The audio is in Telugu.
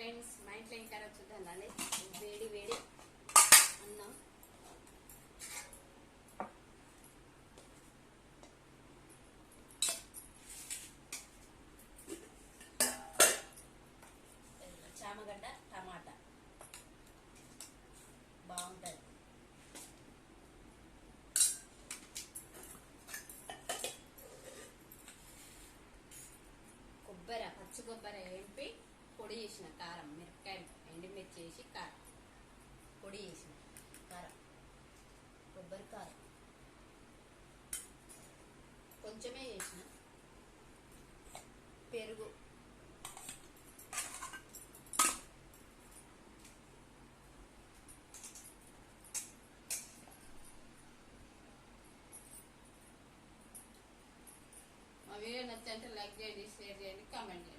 ఫ్రెండ్స్, మా ఇంట్లో ఇంకా చూద్దాం. వేడి వేడి అన్నం, చామగడ్డ టమాటా బాగుంటుంది. పచ్చి కొబ్బరి వేపి పొడి చేసిన కారం, మిరపకాయలు ఎండుమిర్చి వేసి కారం పొడి చేసిన కారం, కొబ్బరి కారం కొంచెమే చేసిన, పెరుగు, మా వీడియో నచ్చంటే లైక్ చేయండి, షేర్ చేయండి, కామెంట్ చేయండి.